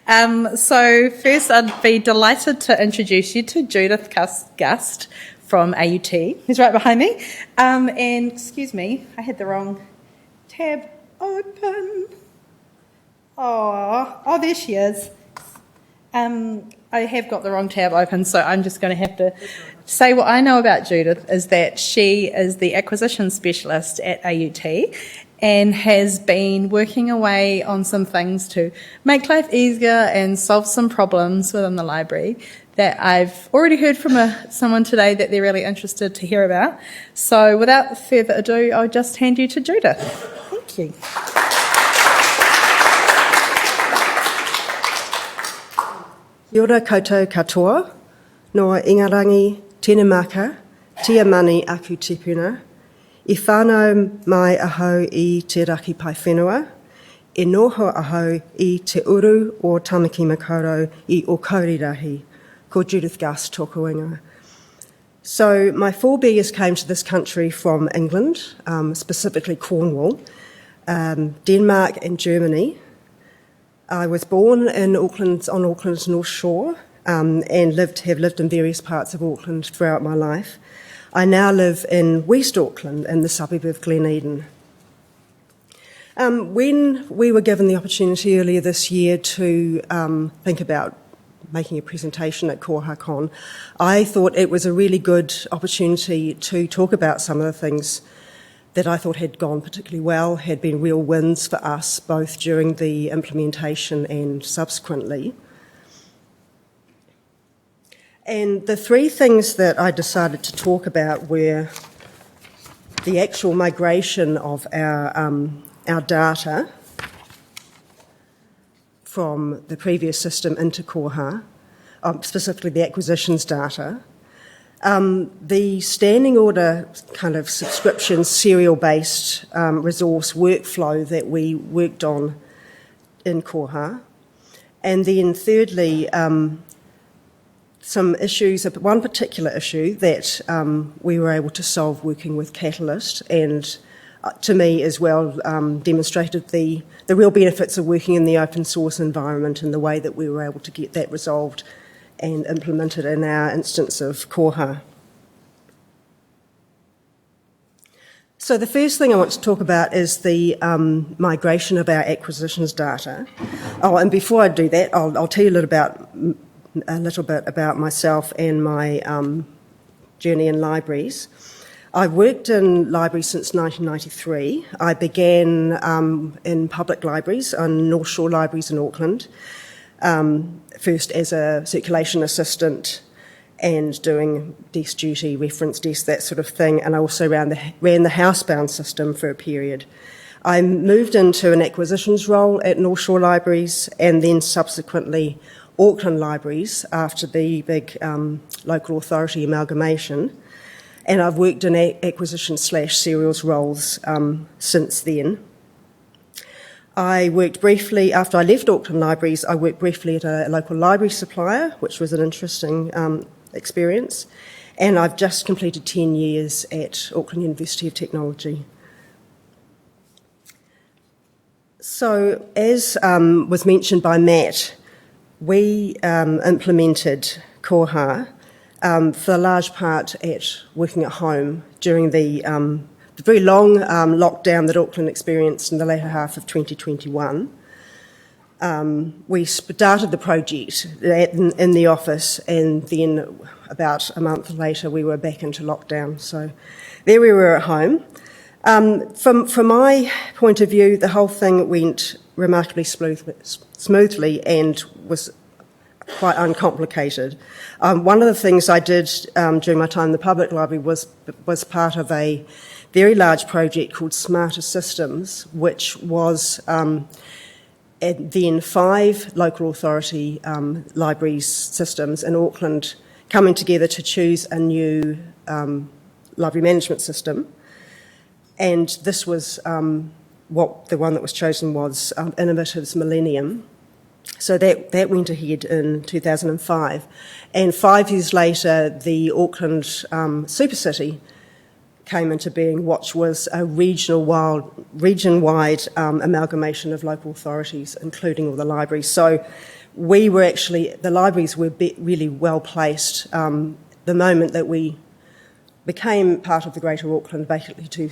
So first I'd be delighted to introduce you to Judith Gust from AUT, who's right behind me. And excuse me, I had the wrong tab open. Oh, there she is. I have got the wrong tab open, so I'm just going to have to say what I know about Judith is that she is the acquisition specialist at AUT and has been working away on some things to make life easier and solve some problems within the library that I've already heard from someone today that they're really interested to hear about. So without further ado, I'll just hand you to Judith. Thank you. Kia ora koutou katoa, noa ingarangi, tēnā maka, tia mani aku tipuna, I whānau mai ahau I te raki pai whenua, e noho ahau I te uru o Tamaki Makaurau I o Kaurirahi, ko Judith Gust tōku inga. So my forebears came to this country from England, specifically Cornwall, Denmark and Germany. I was born in Auckland, on Auckland's North Shore, and have lived in various parts of Auckland throughout my life. I now live in West Auckland, in the suburb of Glen Eden. When we were given the opportunity earlier this year to think about making a presentation at Kohacon, I thought it was a really good opportunity to talk about some of the things that I thought had gone particularly well, had been real wins for us, both during the implementation and subsequently. And the three things that I decided to talk about were the actual migration of our data from the previous system into Koha, specifically the acquisitions data, the standing order kind of subscription serial-based resource workflow that we worked on in Koha, and then thirdly, some issues, one particular issue that we were able to solve working with Catalyst, and to me as well demonstrated the real benefits of working in the open source environment and the way that we were able to get that resolved and implemented in our instance of Koha. So the first thing I want to talk about is the migration of our acquisitions data. Oh, and before I do that, I'll tell you a little bit about myself and my journey in libraries. I've worked in libraries since 1993. I began in public libraries, on North Shore Libraries in Auckland, first as a circulation assistant and doing desk duty, reference desk, that sort of thing, and I also ran the housebound system for a period. I moved into an acquisitions role at North Shore Libraries and then subsequently Auckland Libraries after the big local authority amalgamation, and I've worked in acquisition/serials roles since then. I worked briefly, after I left Auckland Libraries, I worked briefly at a local library supplier, which was an interesting experience, and I've just completed 10 years at Auckland University of Technology. So, as was mentioned by Matt, we implemented Koha for a large part at working at home during the very long lockdown that Auckland experienced in the latter half of 2021. We started the project in the office, and then about a month later we were back into lockdown. So there we were at home. From my point of view, the whole thing went remarkably smoothly and was quite uncomplicated. One of the things I did during my time in the public library was part of a very large project called Smarter Systems, which was then 5 local authority libraries systems in Auckland coming together to choose a new library management system. And this was the one that was chosen was Innovatives Millennium. So that went ahead in 2005. And 5 years later, the Auckland Super City came into being, which was a region-wide amalgamation of local authorities, including all the libraries. So the libraries were really well placed the moment that we became part of the Greater Auckland, basically to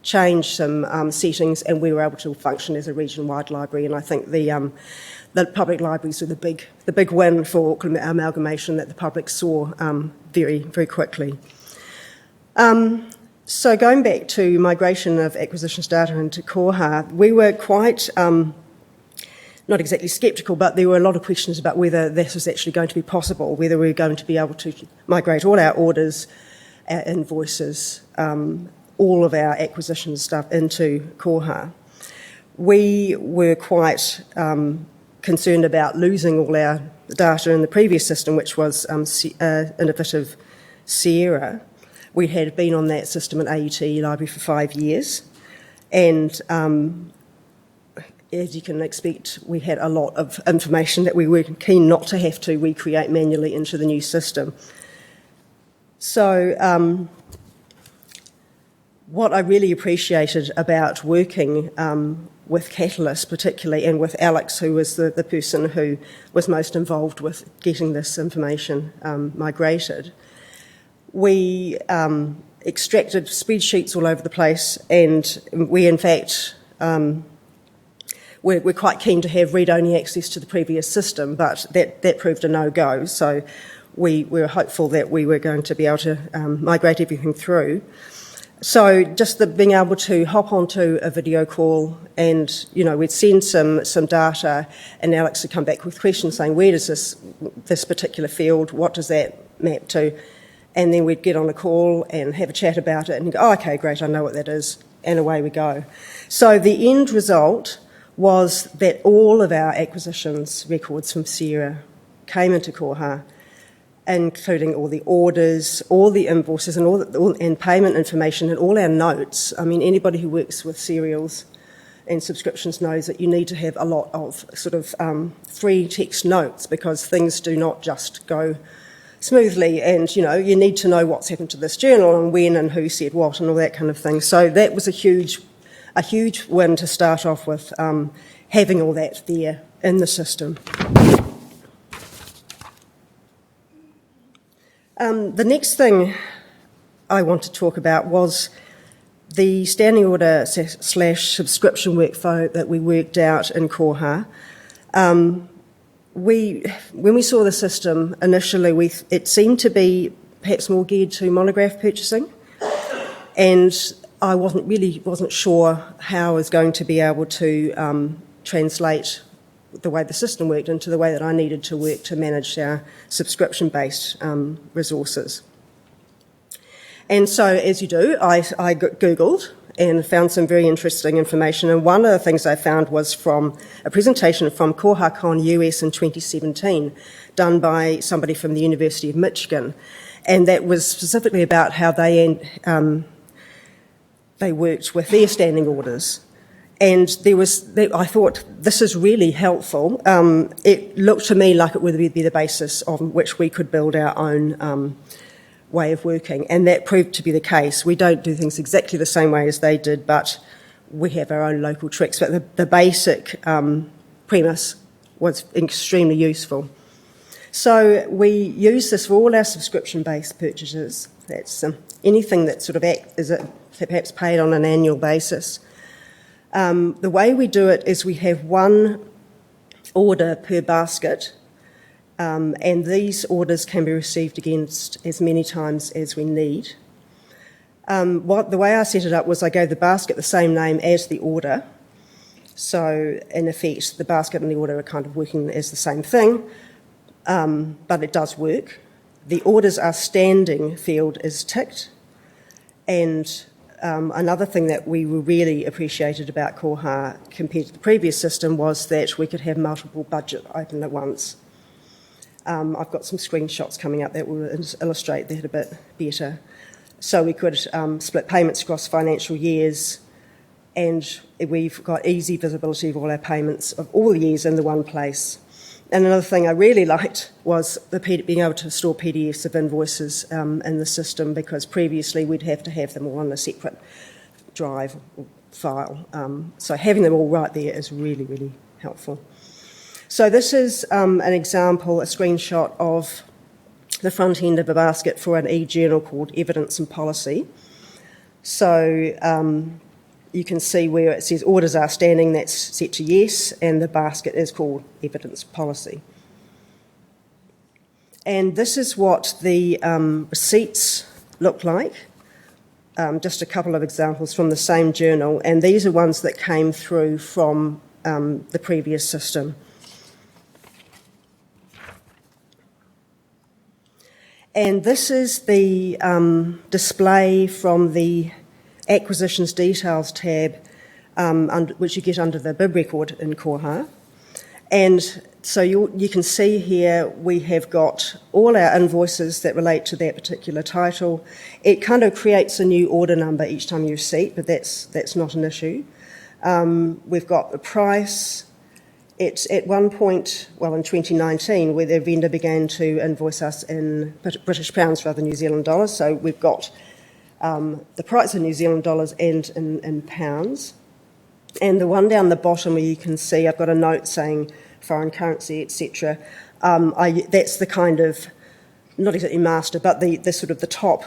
change some settings, and we were able to function as a region-wide library. And I think the public libraries were the big win for Auckland amalgamation that the public saw very, very quickly. So going back to migration of acquisitions data into Koha, we were quite, not exactly sceptical, but there were a lot of questions about whether this was actually going to be possible, whether we were going to be able to migrate all our orders, our invoices, all of our acquisition stuff into Koha. We were quite concerned about losing all our data in the previous system, which was innovative Sierra. We had been on that system at AUT Library for 5 years, and as you can expect, we had a lot of information that we were keen not to have to recreate manually into the new system. So what I really appreciated about working with Catalyst particularly, and with Alex, who was the person who was most involved with getting this information migrated, we extracted spreadsheets all over the place, and we in fact we're quite keen to have read-only access to the previous system, but that proved a no-go. So we were hopeful that we were going to be able to migrate everything through. So just being able to hop onto a video call, and we'd send some data, and Alex would come back with questions saying, where does this particular field, what does that map to? And then we'd get on a call and have a chat about it and go, oh, okay, great, I know what that is, and away we go. So the end result was that all of our acquisitions records from Sierra came into Koha, including all the orders, all the invoices, and payment information, and all our notes. I mean, anybody who works with serials and subscriptions knows that you need to have a lot of sort of free text notes, because things do not just go smoothly, and you need to know what's happened to this journal and when and who said what and all that kind of thing. So that was a huge win to start off with, having all that there in the system. The next thing I want to talk about was the standing order / subscription workflow that we worked out in Koha. When we saw the system initially, it seemed to be perhaps more geared to monograph purchasing, and I wasn't sure how I was going to be able to translate the way the system worked into the way that I needed to work to manage our subscription-based resources. And so, as you do, I Googled and found some very interesting information, and one of the things I found was from a presentation from Kohacon25 in 2017, done by somebody from the University of Michigan, and that was specifically about how they worked with their standing orders. And I thought, this is really helpful. It looked to me like it would be the basis on which we could build our own way of working, and that proved to be the case. We don't do things exactly the same way as they did, but we have our own local tricks. But the basic premise was extremely useful. So we use this for all our subscription-based purchases. That's anything that sort of is perhaps paid on an annual basis. The way we do it is we have one order per basket, and these orders can be received against as many times as we need. The way I set it up was I gave the basket the same name as the order. So in effect, the basket and the order are kind of working as the same thing, but it does work. The orders are standing field is ticked, and another thing that we really appreciated about Koha compared to the previous system was that we could have multiple budget open at once. I've got some screenshots coming up that will illustrate that a bit better. So we could split payments across financial years, and we've got easy visibility of all our payments of all the years in the one place. And another thing I really liked was being able to store PDFs of invoices in the system, because previously we'd have to have them all on a separate drive or file. So having them all right there is really, really helpful. So this is an example, a screenshot of the front end of a basket for an e-journal called Evidence and Policy. So you can see where it says orders are standing, that's set to yes, and the basket is called Evidence Policy. And this is what the receipts look like. Just a couple of examples from the same journal, and these are ones that came through from the previous system. And this is the display from the Acquisitions Details tab, which you get under the bib record in Koha. And so you can see here we have got all our invoices that relate to that particular title. It kind of creates a new order number each time you receipt, but that's not an issue. We've got the price. It's at one point, well, in 2019, where the vendor began to invoice us in British pounds rather than New Zealand dollars. So we've got the price in New Zealand dollars and in pounds. And the one down the bottom where you can see I've got a note saying foreign currency, etc. That's the kind of, not exactly master, but the sort of the top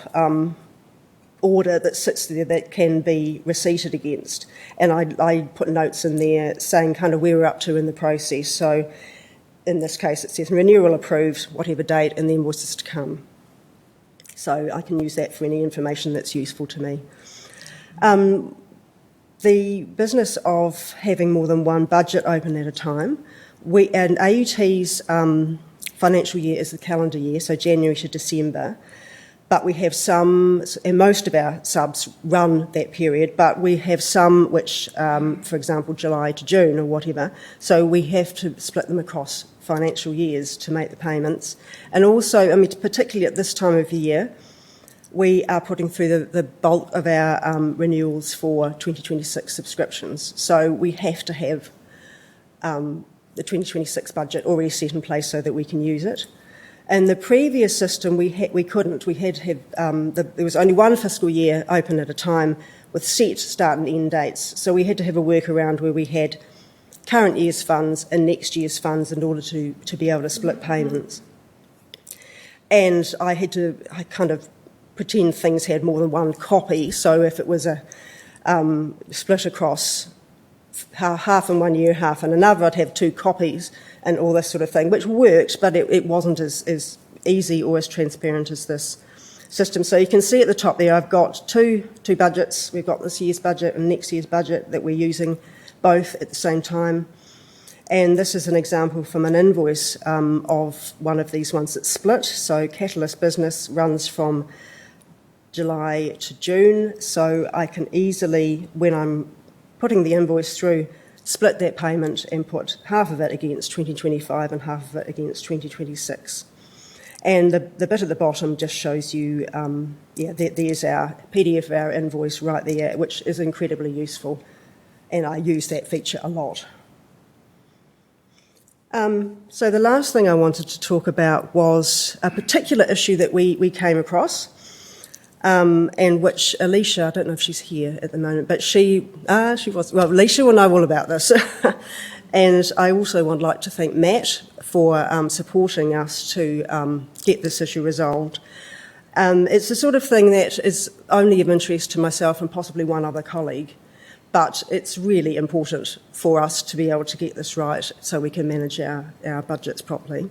order that sits there that can be receipted against. And I put notes in there saying kind of where we're up to in the process. So in this case it says renewal approved, whatever date, and the invoices to come. So I can use that for any information that's useful to me. The business of having more than one budget open at a time, and AUT's financial year is the calendar year, so January to December, but we have some, and most of our subs run that period, but we have some which, for example, July to June or whatever, so we have to split them across financial years to make the payments. And also, I mean, particularly at this time of year, we are putting through the bulk of our renewals for 2026 subscriptions. So we have to have the 2026 budget already set in place so that we can use it. In the previous system, we couldn't. We had to have, there was only one fiscal year open at a time with set start and end dates. So we had to have a workaround where we had current year's funds and next year's funds in order to be able to split payments. And I kind of pretend things had more than one copy, so if it was a split across half in one year, half in another, I'd have two copies and all this sort of thing, which worked, but it wasn't as easy or as transparent as this system. So you can see at the top there I've got two budgets. We've got this year's budget and next year's budget that we're using both at the same time. And this is an example from an invoice of one of these ones that's split. So Catalyst Business runs from July to June, so I can easily, when I'm putting the invoice through, split that payment and put half of it against 2025 and half of it against 2026. And the bit at the bottom just shows you, there's our PDF of our invoice right there, which is incredibly useful, and I use that feature a lot. So the last thing I wanted to talk about was a particular issue that we came across, and which Alicia, I don't know if she's here at the moment, but she was, well, Alicia will know all about this. And I also would like to thank Matt for supporting us to get this issue resolved. It's the sort of thing that is only of interest to myself and possibly one other colleague, but it's really important for us to be able to get this right so we can manage our budgets properly.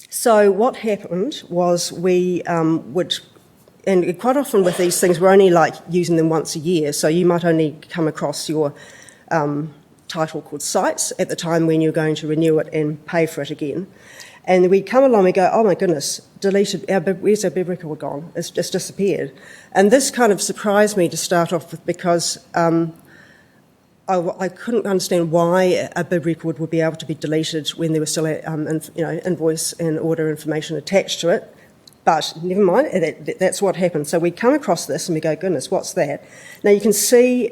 So what happened was we would, and quite often with these things, we're only like using them once a year, so you might only come across your title called Sites at the time when you're going to renew it and pay for it again. And we'd come along and go, oh my goodness, deleted, where's our bib record gone? It's just disappeared. And this kind of surprised me to start off with because I couldn't understand why a bib record would be able to be deleted when there was still invoice and order information attached to it. But never mind, that's what happened. So we'd come across this and we go, goodness, what's that? Now you can see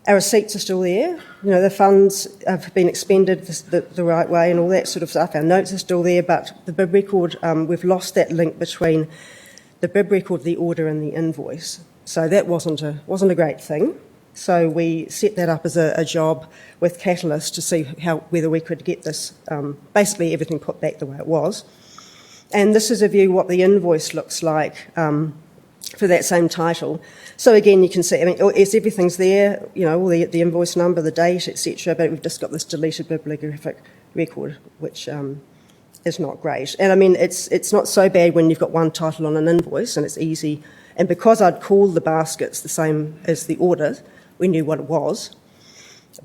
our receipts are still there. You know, the funds have been expended the right way and all that sort of stuff. Our notes are still there, but the bib record, we've lost that link between the bib record, the order and the invoice. So that wasn't a great thing. So we set that up as a job with Catalyst to see whether we could get this, basically everything put back the way it was. And this is a view what the invoice looks like for that same title. So again, you can see, everything's there, all the invoice number, the date, etc. But we've just got this deleted bibliographic record, which is not great. And it's not so bad when you've got one title on an invoice and it's easy. And because I'd called the baskets the same as the order, we knew what it was.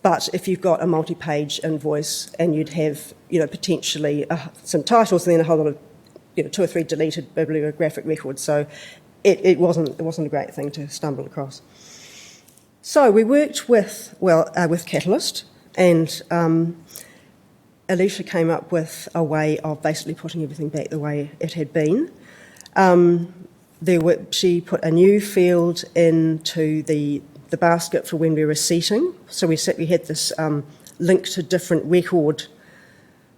But if you've got a multi-page invoice and you'd have, potentially some titles and then a whole lot of, 2 or 3 deleted bibliographic records, so it wasn't a great thing to stumble across. So we worked with Catalyst, and Alicia came up with a way of basically putting everything back the way it had been. She put a new field into the basket for when we were seating. So we had this link to different record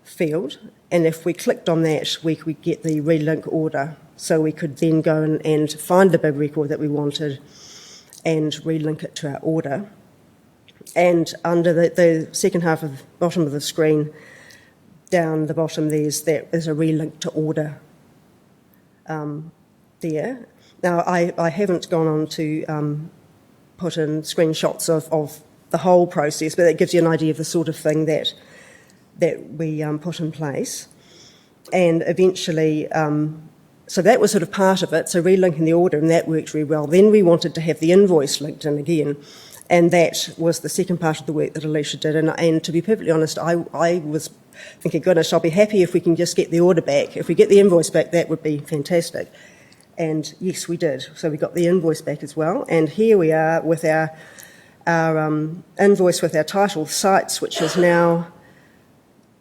field, and if we clicked on that, we could get the relink order. So we could then go and find the bib record that we wanted and relink it to our order. And under the second half of the bottom of the screen, down the bottom, there's a relink to order there. Now, I haven't gone on to put in screenshots of the whole process, but it gives you an idea of the sort of thing that we put in place. And eventually, so that was sort of part of it, so relinking the order, and that worked really well. Then we wanted to have the invoice linked in again, and that was the second part of the work that Alicia did. And to be perfectly honest, I was thinking, goodness, I'll be happy if we can just get the order back. If we get the invoice back, that would be fantastic. And yes, we did. So we got the invoice back as well. And here we are with our invoice with our title, Sites, which is now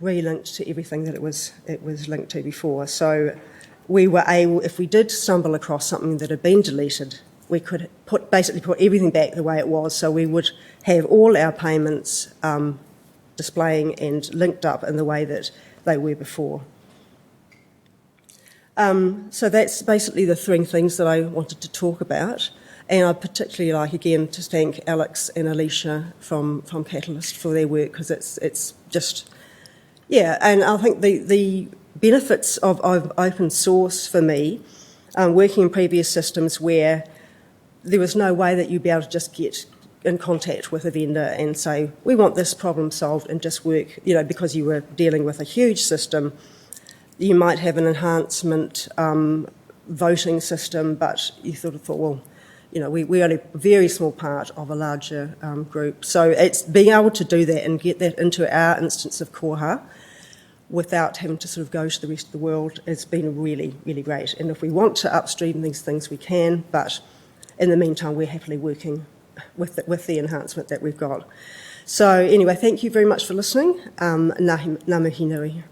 relinked to everything that it was linked to before. So we were able, if we did stumble across something that had been deleted, we could basically put everything back the way it was. So we would have all our payments displaying and linked up in the way that they were before. So that's basically the 3 things that I wanted to talk about. And I'd particularly like, again, to thank Alex and Alicia from Catalyst for their work, because it's just, and I think the benefits of open source for me, working in previous systems where there was no way that you'd be able to just get in contact with a vendor and say, we want this problem solved, and just work, because you were dealing with a huge system. You might have an enhancement voting system, but you sort of thought, well, we're only a very small part of a larger group. So it's being able to do that and get that into our instance of Koha without having to sort of go to the rest of the world has been really, really great. And if we want to upstream these things, we can, but in the meantime, we're happily working with the enhancement that we've got. So anyway, thank you very much for listening. Ngā mihi nui.